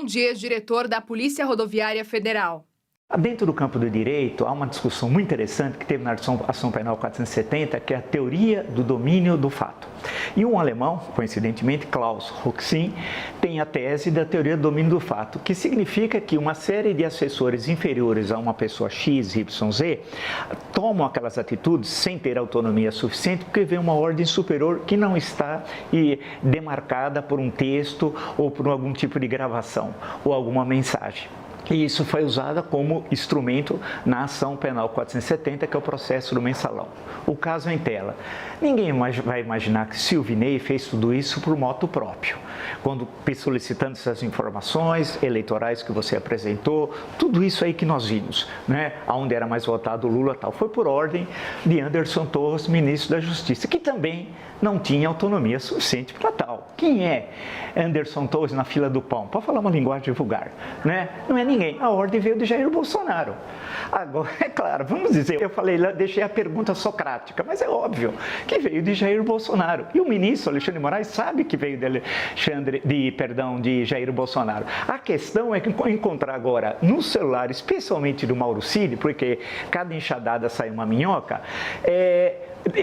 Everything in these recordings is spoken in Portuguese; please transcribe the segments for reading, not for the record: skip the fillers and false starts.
prisão de ex-diretor da Polícia Rodoviária Federal. Dentro do campo do direito, há uma discussão muito interessante que teve na Ação Penal 470, que é a teoria do domínio do fato. E um alemão, coincidentemente, Klaus Roxin, tem a tese da teoria do domínio do fato, que significa que uma série de assessores inferiores a uma pessoa X, Y, Z tomam aquelas atitudes sem ter autonomia suficiente, porque vem uma ordem superior que não está demarcada por um texto ou por algum tipo de gravação ou alguma mensagem. E isso foi usado como instrumento na Ação Penal 470, que é o processo do mensalão. O caso é em tela. Ninguém vai imaginar que Silvinei fez tudo isso por moto próprio. Quando solicitando essas informações eleitorais que você apresentou, tudo isso aí que nós vimos, né? Onde era mais votado o Lula e tal, foi por ordem de Anderson Torres, ministro da Justiça, que também não tinha autonomia suficiente para tal. Quem é Anderson Torres na fila do pão? Para falar uma linguagem vulgar, né? Não é ninguém. A ordem veio de Jair Bolsonaro. Agora, é claro, vamos dizer, eu falei lá, deixei a pergunta socrática, mas é óbvio que veio de Jair Bolsonaro. E o ministro Alexandre de Moraes sabe que veio de Jair Bolsonaro. A questão é que encontrar agora no celular, especialmente do Mauro Cid, porque cada enxadada sai uma minhoca,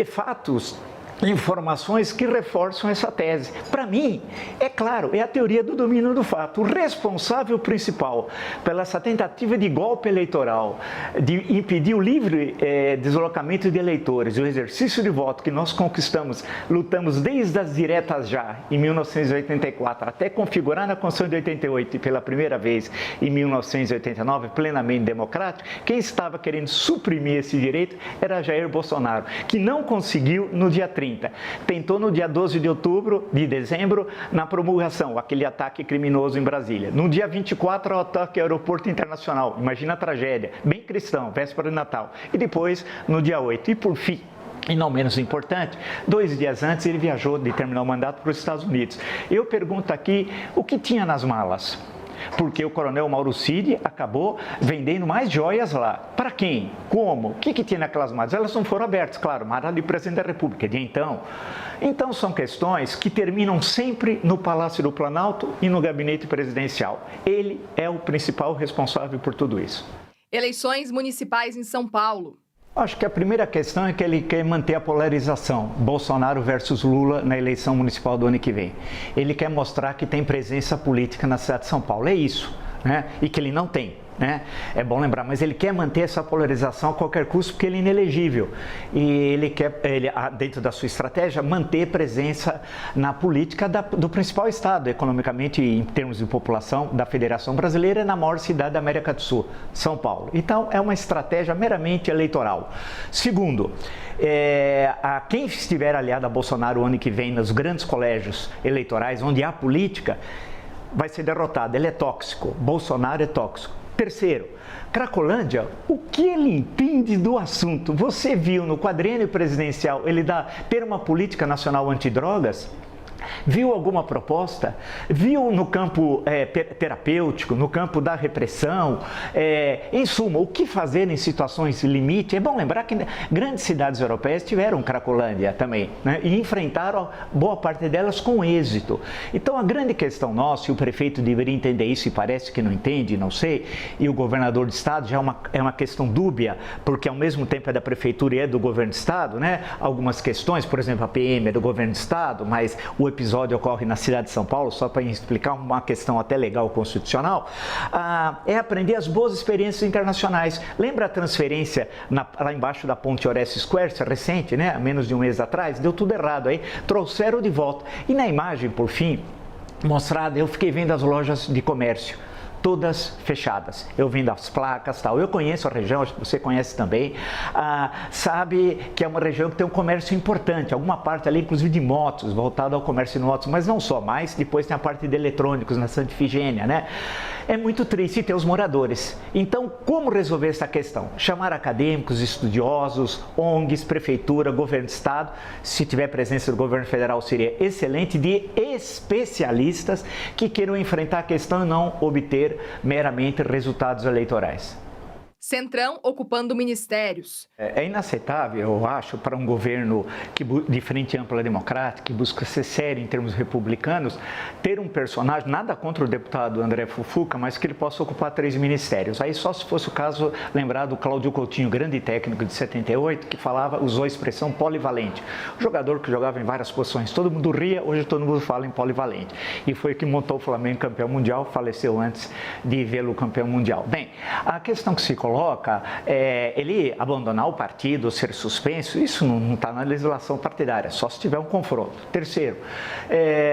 fatos, informações que reforçam essa tese. Para mim, é claro, é a teoria do domínio do fato. O responsável principal pela essa tentativa de golpe eleitoral, de impedir o livre deslocamento de eleitores, o exercício de voto que nós conquistamos, lutamos desde as diretas já, em 1984, até configurar na Constituição de 88 e pela primeira vez em 1989, plenamente democrático, quem estava querendo suprimir esse direito era Jair Bolsonaro, que não conseguiu no dia 30. Tentou no dia 12 de dezembro, na promulgação, aquele ataque criminoso em Brasília. No dia 24, o ataque ao aeroporto internacional. Imagina a tragédia. Bem cristão, véspera de Natal. E depois, no dia 8. E por fim, e não menos importante, 2 dias antes ele viajou de terminar o mandato para os Estados Unidos. Eu pergunto aqui, o que tinha nas malas? Porque o coronel Mauro Cid acabou vendendo mais joias lá. Para quem? Como? O que tinha naquelas malas? Elas não foram abertas, claro, mas era de presidente da República de então. Então são questões que terminam sempre no Palácio do Planalto e no gabinete presidencial. Ele é o principal responsável por tudo isso. Eleições municipais em São Paulo. Acho que a primeira questão é que ele quer manter a polarização, Bolsonaro versus Lula na eleição municipal do ano que vem. Ele quer mostrar que tem presença política na cidade de São Paulo, é isso, né? E que ele não tem. Né? É bom lembrar, mas ele quer manter essa polarização a qualquer custo porque ele é inelegível e ele quer, dentro da sua estratégia, manter presença na política do principal estado, economicamente em termos de população da Federação Brasileira, na maior cidade da América do Sul, São Paulo. Então, é uma estratégia meramente eleitoral. Segundo, a quem estiver aliado a Bolsonaro o ano que vem nos grandes colégios eleitorais, onde há política, vai ser derrotado. Ele é tóxico, Bolsonaro é tóxico. Terceiro, Cracolândia, o que ele entende do assunto? Você viu no quadriênio presidencial ele ter uma política nacional antidrogas? Viu alguma proposta? Viu no campo terapêutico, no campo da repressão? Em suma, o que fazer em situações limite? É bom lembrar que grandes cidades europeias tiveram Cracolândia também, né? E enfrentaram boa parte delas com êxito. Então, a grande questão nossa, e o prefeito deveria entender isso e parece que não entende, não sei, e o governador de estado já é uma questão dúbia, porque ao mesmo tempo é da prefeitura e é do governo de estado, né? Algumas questões, por exemplo, a PM é do governo de estado, mas o episódio ocorre na cidade de São Paulo, só para explicar uma questão até legal constitucional, é aprender as boas experiências internacionais. Lembra a transferência lá embaixo da ponte Orestes Square, recente, né? Há menos de um mês atrás? Deu tudo errado aí, trouxeram de volta. E na imagem, por fim, mostrada, eu fiquei vendo as lojas de comércio. Todas fechadas. Eu vim das placas, tal. Eu conheço a região, acho que você conhece também. Sabe que é uma região que tem um comércio importante, alguma parte ali, inclusive de motos, voltado ao comércio de motos, mas não só, mas depois tem a parte de eletrônicos na Santa Ifigênia, né? É muito triste ter os moradores. Então, como resolver essa questão? Chamar acadêmicos, estudiosos, ONGs, prefeitura, governo de estado, se tiver presença do governo federal seria excelente, de especialistas que queiram enfrentar a questão e não obter meramente resultados eleitorais. Centrão ocupando ministérios. É inaceitável, eu acho, para um governo de frente ampla democrática, que busca ser sério em termos republicanos, ter um personagem, nada contra o deputado André Fufuca, mas que ele possa ocupar 3 ministérios. Aí só se fosse o caso, lembrar do Cláudio Coutinho, grande técnico de 78, que usou a expressão polivalente. Um jogador que jogava em várias posições. Todo mundo ria, hoje todo mundo fala em polivalente. E foi o que montou o Flamengo campeão mundial, faleceu antes de vê-lo campeão mundial. Bem, a questão que se coloca é ele abandonar o partido, ser suspenso, isso não está na legislação partidária, só se tiver um confronto. Terceiro,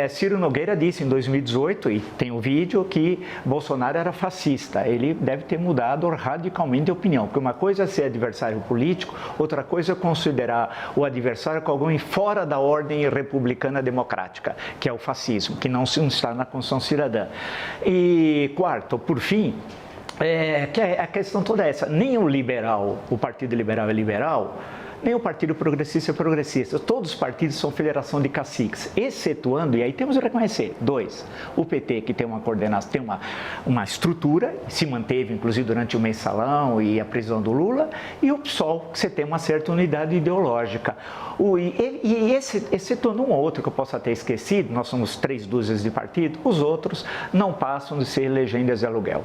Ciro Nogueira disse em 2018, e tem o vídeo, que Bolsonaro era fascista. Ele deve ter mudado radicalmente de opinião, porque uma coisa é ser adversário político, outra coisa é considerar o adversário como alguém fora da ordem republicana democrática, que é o fascismo, que não está na Constituição Cidadã. E quarto, por fim, que a questão toda é essa, nem o liberal, o Partido Liberal é liberal, nem o Partido Progressista é progressista. Todos os partidos são federação de caciques, excetuando, e aí temos que reconhecer, 2, o PT, que tem uma coordenação, tem uma estrutura, se manteve inclusive durante o mensalão e a prisão do Lula, e o PSOL, que você tem uma certa unidade ideológica. Excetuando um ou outro que eu possa ter esquecido, nós somos 3 dúzias de partidos, os outros não passam de ser legendas de aluguel.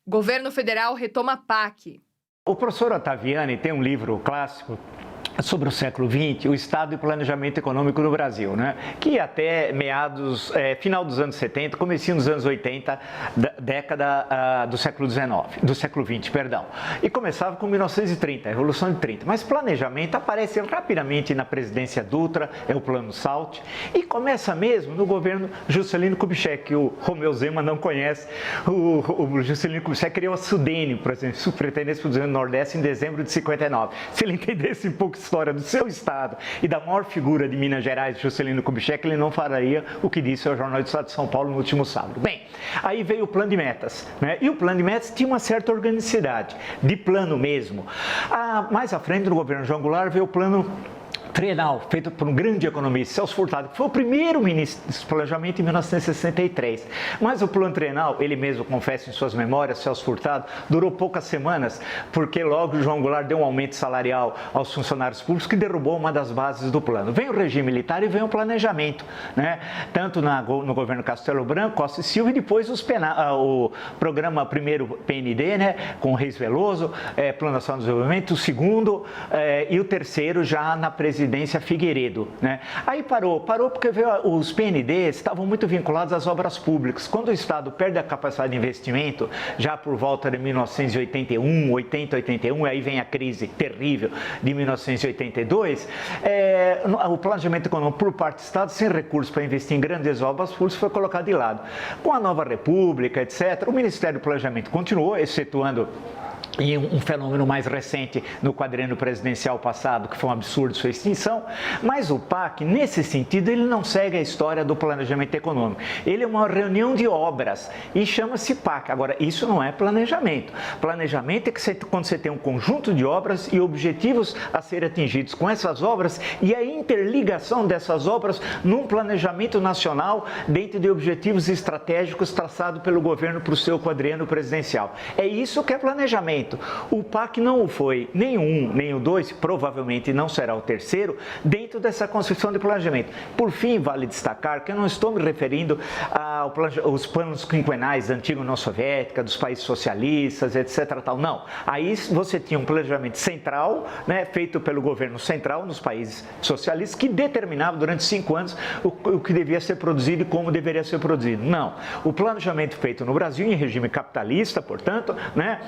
Governo federal retoma PAC. O professor Ottaviani tem um livro clássico sobre o século XX, o Estado e Planejamento Econômico no Brasil, né? Que até final dos anos 70, comecinho dos anos 80, década do século XX, perdão. E começava com 1930, a Revolução de 30. Mas planejamento aparece rapidamente na presidência Dutra, é o Plano Salt, e começa mesmo no governo Juscelino Kubitschek, que o Romeu Zema não conhece. O Juscelino Kubitschek criou a Sudene, por exemplo, Superintendência do Desenvolvimento do Nordeste, em dezembro de 59. Se ele entendesse um pouco história do seu estado e da maior figura de Minas Gerais, Juscelino Kubitschek, ele não faria o que disse ao Jornal do Estado de São Paulo no último sábado. Bem, aí veio o plano de metas, né? E o plano de metas tinha uma certa organicidade, de plano mesmo. Mais à frente, no governo João Goulart, veio o plano trienal, feito por um grande economista, Celso Furtado, que foi o primeiro ministro desse planejamento em 1963. Mas o plano trienal, ele mesmo confessa em suas memórias, Celso Furtado, durou poucas semanas, porque logo o João Goulart deu um aumento salarial aos funcionários públicos que derrubou uma das bases do plano. Vem o regime militar e vem o planejamento, né? Tanto no governo Castelo Branco, Costa e Silva, e depois o programa primeiro PND, né? Com o Reis Veloso, Plano Nacional de Desenvolvimento, o segundo e o terceiro já na presidência Figueiredo, né? Aí parou porque os PNDs estavam muito vinculados às obras públicas. Quando o Estado perde a capacidade de investimento, já por volta de 1981, 81, aí vem a crise terrível de 1982, o planejamento econômico por parte do Estado, sem recursos para investir em grandes obras públicas, foi colocado de lado. Com a nova República, etc., o Ministério do Planejamento continuou, excetuando e um fenômeno mais recente no quadriênio presidencial passado, que foi um absurdo sua extinção, mas o PAC, nesse sentido, ele não segue a história do planejamento econômico. Ele é uma reunião de obras e chama-se PAC. Agora, isso não é planejamento. Planejamento é quando você tem um conjunto de obras e objetivos a serem atingidos com essas obras e a interligação dessas obras num planejamento nacional dentro de objetivos estratégicos traçados pelo governo para o seu quadriênio presidencial. É isso que é planejamento. O PAC não foi nem o 2, provavelmente não será o terceiro, dentro dessa construção de planejamento. Por fim, vale destacar que eu não estou me referindo aos planos quinquenais da antiga União Soviética, dos países socialistas, etc. Tal. Não. Aí você tinha um planejamento central, né, feito pelo governo central nos países socialistas, que determinava durante 5 anos o que devia ser produzido e como deveria ser produzido. Não. O planejamento feito no Brasil, em regime capitalista, portanto, né,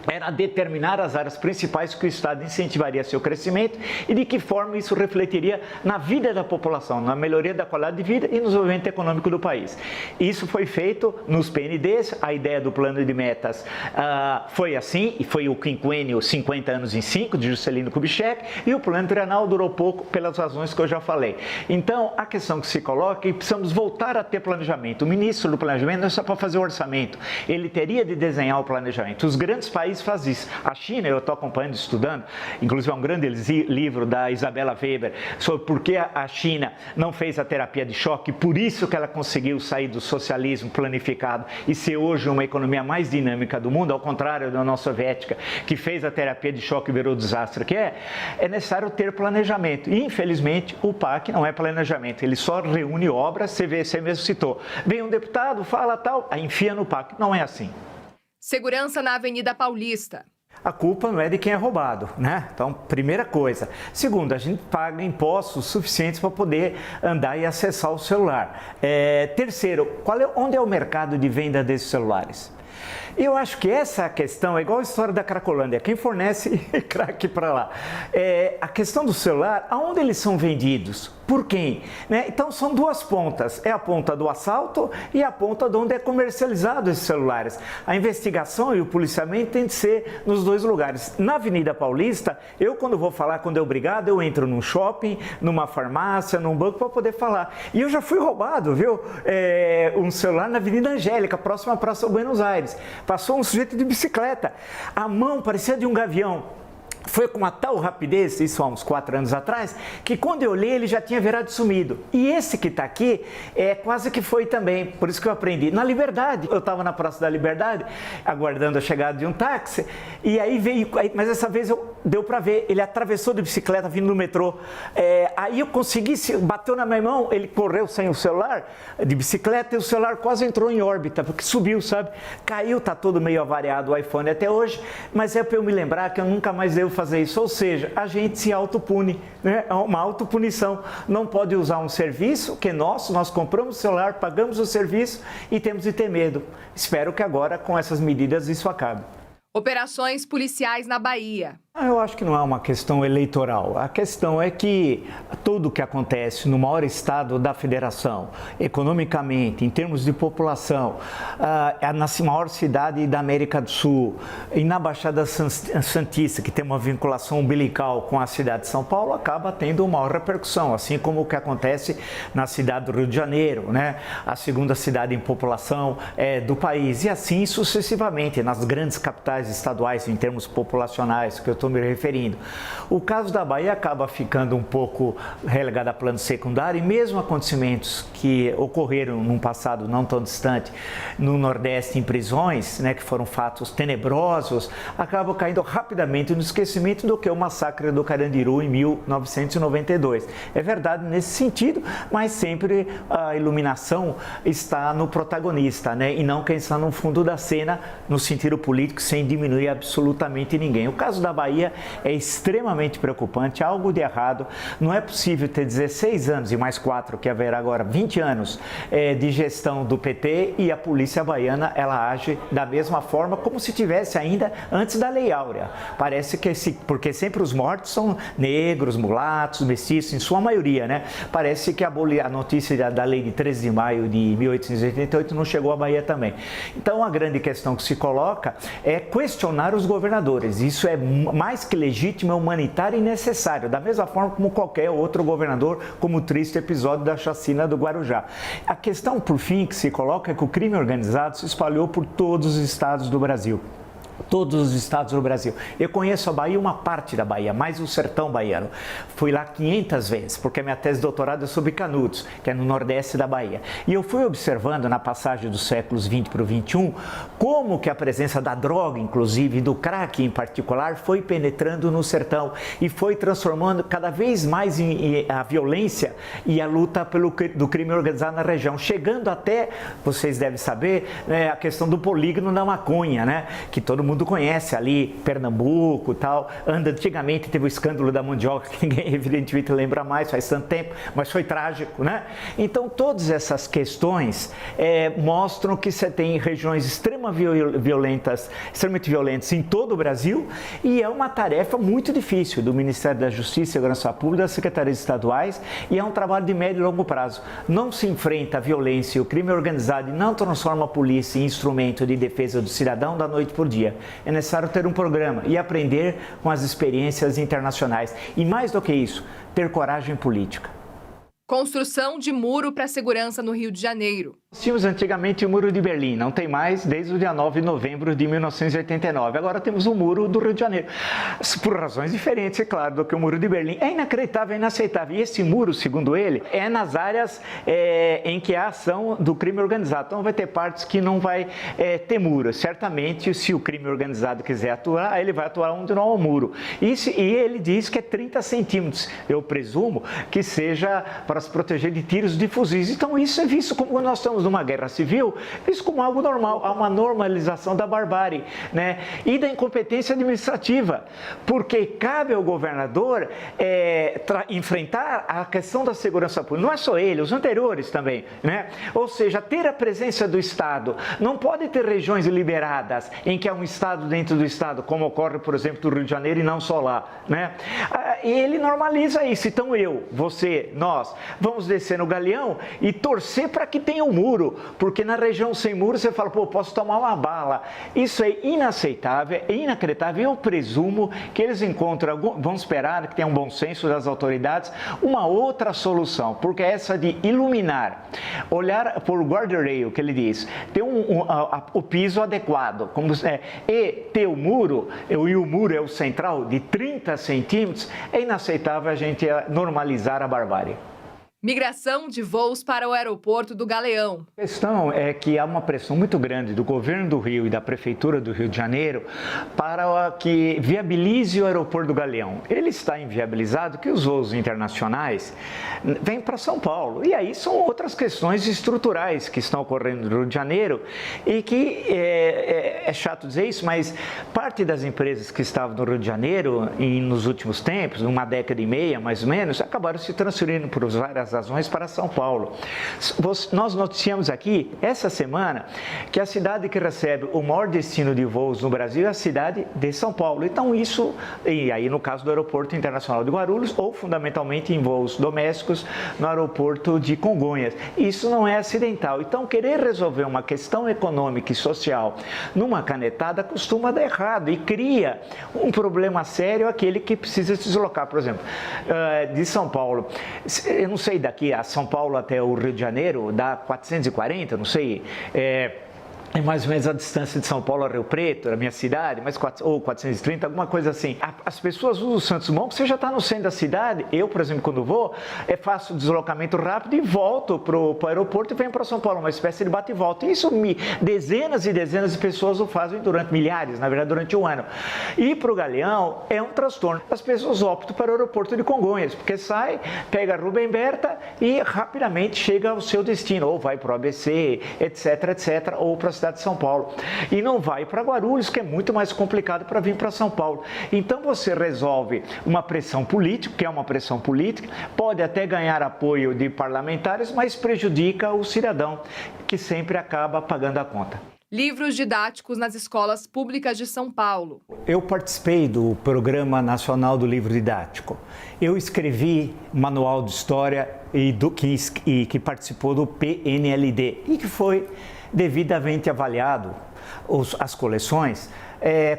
era determinar as áreas principais que o Estado incentivaria seu crescimento e de que forma isso refletiria na vida da população, na melhoria da qualidade de vida e no desenvolvimento econômico do país. Isso foi feito nos PNDs, a ideia do plano de metas foi assim, e foi o quinquênio 50 anos em 5, de Juscelino Kubitschek, e o plano trienal durou pouco pelas razões que eu já falei. Então, a questão que se coloca é que precisamos voltar a ter planejamento. O ministro do planejamento não é só para fazer o orçamento, ele teria de desenhar o planejamento. Os grandes países país faz isso. A China, eu estou acompanhando, estudando, inclusive é um grande livro da Isabella Weber sobre por que a China não fez a terapia de choque, por isso que ela conseguiu sair do socialismo planificado e ser hoje uma economia mais dinâmica do mundo, ao contrário da União Soviética, que fez a terapia de choque e virou o desastre que é necessário ter planejamento. E, infelizmente, o PAC não é planejamento, ele só reúne obras, você mesmo citou. Vem um deputado, fala tal, aí enfia no PAC. Não é assim. Segurança na Avenida Paulista. A culpa não é de quem é roubado, né? Então, primeira coisa. Segundo, a gente paga impostos suficientes para poder andar e acessar o celular. Terceiro, onde é o mercado de venda desses celulares? Eu acho que essa questão é igual a história da Cracolândia, quem fornece crack para lá. A questão do celular, aonde eles são vendidos? Por quem? Né? Então são duas pontas, é a ponta do assalto e a ponta de onde é comercializado esses celulares. A investigação e o policiamento tem de ser nos dois lugares. Na Avenida Paulista, quando vou falar com o delegado, eu entro num shopping, numa farmácia, num banco para poder falar. E eu já fui roubado, viu? Um celular na Avenida Angélica, próxima à Praça Buenos Aires. Passou um sujeito de bicicleta, a mão parecia de um gavião. Foi com uma tal rapidez, isso há uns 4 anos atrás, que quando eu olhei ele já tinha virado sumido. E esse que está aqui, quase que foi também, por isso que eu aprendi. Na Liberdade, eu estava na Praça da Liberdade, aguardando a chegada de um táxi, e aí veio, mas dessa vez deu para ver, ele atravessou de bicicleta vindo no metrô. Aí eu consegui, bateu na minha mão, ele correu sem o celular, de bicicleta, e o celular quase entrou em órbita, porque subiu, sabe? Caiu, está todo meio avariado o iPhone até hoje, mas é para eu me lembrar que eu nunca mais devo fazer isso, ou seja, a gente se autopune, né? É uma autopunição, não pode usar um serviço que é nosso, nós compramos o celular, pagamos o serviço e temos de ter medo. Espero que agora com essas medidas isso acabe. Operações policiais na Bahia. Eu acho que não é uma questão eleitoral. A questão é que tudo o que acontece no maior estado da federação, economicamente, em termos de população, na maior cidade da América do Sul e na Baixada Santista, que tem uma vinculação umbilical com a cidade de São Paulo, acaba tendo uma maior repercussão, assim como o que acontece na cidade do Rio de Janeiro, né? A segunda cidade em população do país, e assim sucessivamente, nas grandes capitais estaduais, em termos populacionais, que eu estou me referindo. O caso da Bahia acaba ficando um pouco relegado a plano secundário, e mesmo acontecimentos que ocorreram num passado não tão distante no Nordeste em prisões, né, que foram fatos tenebrosos, acabam caindo rapidamente no esquecimento do que o massacre do Carandiru em 1992. É verdade nesse sentido, mas sempre a iluminação está no protagonista, né, e não quem está no fundo da cena, no sentido político, sem diminuir absolutamente ninguém. O caso da Bahia é extremamente preocupante, algo de errado. Não é possível ter 16 anos e mais 4, que haverá agora 20 anos de gestão do PT, e a polícia baiana ela age da mesma forma como se tivesse ainda antes da Lei Áurea. Parece que porque sempre os mortos são negros, mulatos, mestiços, em sua maioria, né? Parece que a notícia da lei de 13 de maio de 1888 não chegou à Bahia também. Então a grande questão que se coloca é questionar os governadores. Isso é mais que legítimo, é humanitário e necessário, da mesma forma como qualquer outro governador, como o triste episódio da chacina do Guarujá. A questão, por fim, que se coloca é que o crime organizado se espalhou por todos os estados do Brasil. Todos os estados do Brasil. Eu conheço a Bahia, uma parte da Bahia, mais o sertão baiano. Fui lá 500 vezes, porque a minha tese de doutorado é sobre Canudos, que é no nordeste da Bahia. E eu fui observando na passagem dos séculos 20 para o 21, como que a presença da droga, inclusive, e do crack em particular, foi penetrando no sertão e foi transformando cada vez mais a violência e a luta do crime organizado na região, chegando até, vocês devem saber, né, a questão do polígono da maconha, né, que todo mundo conhece ali, Pernambuco e tal. Antigamente teve o escândalo da mandioca, que ninguém evidentemente lembra mais, faz tanto tempo, mas foi trágico, né? Então todas essas questões mostram que você tem regiões extremamente violentas em todo o Brasil, e é uma tarefa muito difícil do Ministério da Justiça e Segurança Pública, das secretarias estaduais, e é um trabalho de médio e longo prazo. Não se enfrenta a violência e o crime organizado e não transforma a polícia em instrumento de defesa do cidadão da noite por dia. É necessário ter um programa e aprender com as experiências internacionais. E mais do que isso, ter coragem política. Construção de muro para segurança no Rio de Janeiro. Tínhamos antigamente o Muro de Berlim, não tem mais desde o dia 9 de novembro de 1989. Agora temos o Muro do Rio de Janeiro, por razões diferentes, é claro, do que o Muro de Berlim. É inacreditável, é inaceitável. E esse muro, segundo ele, é nas áreas em que há ação do crime organizado. Então vai ter partes que não vai ter muro. Certamente, se o crime organizado quiser atuar, ele vai atuar onde não há o muro. E ele diz que é 30 centímetros. Eu presumo que seja para se proteger de tiros de fuzis. Então isso é visto como nós estamos numa guerra civil, isso como algo normal, há uma normalização da barbárie, né? E da incompetência administrativa, porque cabe ao governador enfrentar a questão da segurança pública, não é só ele, os anteriores também, né? Ou seja, ter a presença do Estado, não pode ter regiões liberadas em que há um Estado dentro do Estado, como ocorre, por exemplo, no Rio de Janeiro e não só lá, né? E ele normaliza isso, então você, nós, vamos descer no Galeão e torcer para que tenha um muro, porque na região sem muro você fala, posso tomar uma bala. Isso é inaceitável, é inacreditável. Eu presumo que eles encontram, vão esperar que tenha um bom senso das autoridades, uma outra solução, porque essa de iluminar, olhar por guardrail, que ele diz, ter o piso adequado, e ter o muro, e o muro é o central de 30 centímetros, é inaceitável a gente normalizar a barbárie. Migração de voos para o aeroporto do Galeão. A questão é que há uma pressão muito grande do governo do Rio e da Prefeitura do Rio de Janeiro para que viabilize o aeroporto do Galeão. Ele está inviabilizado que os voos internacionais vêm para São Paulo. E aí são outras questões estruturais que estão ocorrendo no Rio de Janeiro e que, é chato dizer isso, mas parte das empresas que estavam no Rio de Janeiro nos últimos tempos, uma década e meia mais ou menos, acabaram se transferindo por várias razões para São Paulo. Nós noticiamos aqui, essa semana, que a cidade que recebe o maior destino de voos no Brasil é a cidade de São Paulo. Então isso, e aí no caso do Aeroporto Internacional de Guarulhos, ou fundamentalmente em voos domésticos no aeroporto de Congonhas. Isso não é acidental. Então querer resolver uma questão econômica e social numa canetada costuma dar errado e cria um problema sério aquele que precisa se deslocar. Por exemplo, de São Paulo, eu não sei, daqui a São Paulo até o Rio de Janeiro dá 440, não sei, é mais ou menos a distância de São Paulo a Rio Preto, a minha cidade, ou 430, alguma coisa assim. As pessoas usam o Santos Dumont, você já está no centro da cidade. Eu, por exemplo, quando vou, faço o deslocamento rápido e volto para o aeroporto e venho para São Paulo, uma espécie de bate e volta. E isso dezenas e dezenas de pessoas o fazem durante milhares, na verdade, durante um ano. E para o Galeão é um transtorno. As pessoas optam para o aeroporto de Congonhas, porque sai, pega a Rubem Berta e rapidamente chega ao seu destino, ou vai para o ABC, etc, etc, ou para a cidade de São Paulo. E não vai para Guarulhos, que é muito mais complicado para vir para São Paulo. Então você resolve uma pressão política, que é uma pressão política, pode até ganhar apoio de parlamentares, mas prejudica o cidadão, que sempre acaba pagando a conta. Livros didáticos nas escolas públicas de São Paulo. Eu participei do Programa Nacional do Livro Didático. Eu escrevi manual de história que participou do PNLD e que foi devidamente avaliado, as coleções,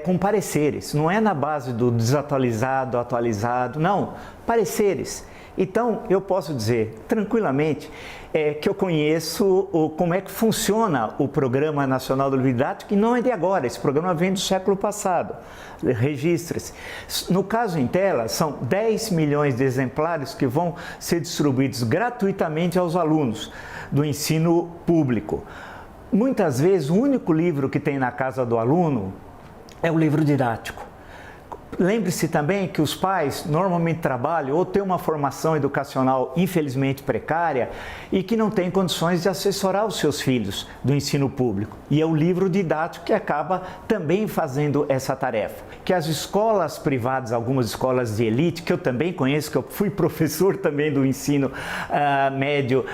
com pareceres. Não é na base do desatualizado, atualizado, não, pareceres. Então, eu posso dizer tranquilamente que eu conheço como é que funciona o Programa Nacional do Livro Didático, que não é de agora, esse programa vem do século passado, registre-se. No caso em tela, são 10 milhões de exemplares que vão ser distribuídos gratuitamente aos alunos do ensino público. Muitas vezes, o único livro que tem na casa do aluno é o livro didático. Lembre-se também que os pais normalmente trabalham ou têm uma formação educacional infelizmente precária e que não têm condições de assessorar os seus filhos do ensino público. E é o livro didático que acaba também fazendo essa tarefa. Que as escolas privadas, algumas escolas de elite, que eu também conheço, que eu fui professor também do ensino médio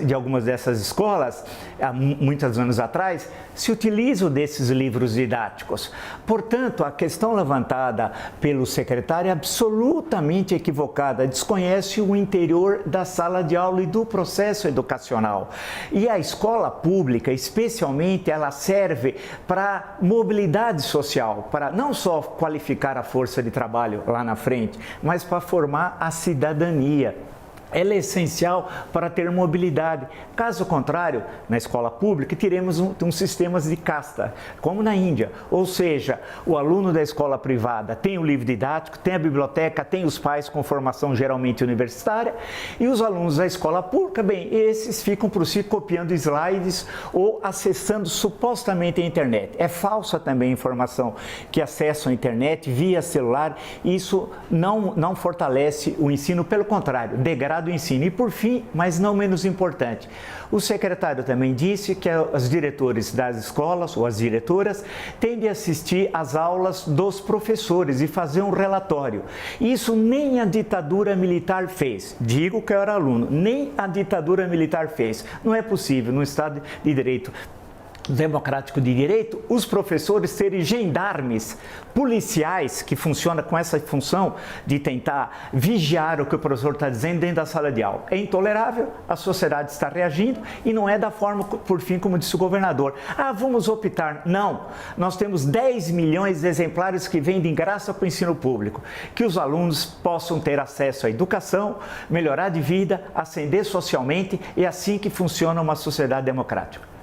de algumas dessas escolas, há muitos anos atrás, se utilizam desses livros didáticos. Portanto, a questão levantada pelo secretário é absolutamente equivocada, desconhece o interior da sala de aula e do processo educacional. E a escola pública, especialmente, ela serve para mobilidade social, para não só qualificar a força de trabalho lá na frente, mas para formar a cidadania. ela é essencial para ter mobilidade. Caso contrário, na escola pública, teremos um sistema de casta, como na Índia. Ou seja, o aluno da escola privada tem o livro didático, tem a biblioteca, tem os pais com formação geralmente universitária, e os alunos da escola pública, bem, esses ficam por si copiando slides ou acessando supostamente a internet. É falsa também a informação que acessam a internet via celular. Isso não fortalece o ensino, pelo contrário, degrada o ensino. E por fim, mas não menos importante, o secretário também disse que os diretores das escolas ou as diretoras têm de assistir às aulas dos professores e fazer um relatório. Isso nem a ditadura militar fez. Digo que eu era aluno, nem a ditadura militar fez. Não é possível, no Estado de Direito democrático de direito, os professores serem gendarmes, policiais, que funcionam com essa função de tentar vigiar o que o professor está dizendo dentro da sala de aula. É intolerável, a sociedade está reagindo e não é da forma, por fim, como disse o governador. Vamos optar. Não, nós temos 10 milhões de exemplares que vêm de graça para o ensino público. Que os alunos possam ter acesso à educação, melhorar de vida, ascender socialmente, e assim que funciona uma sociedade democrática.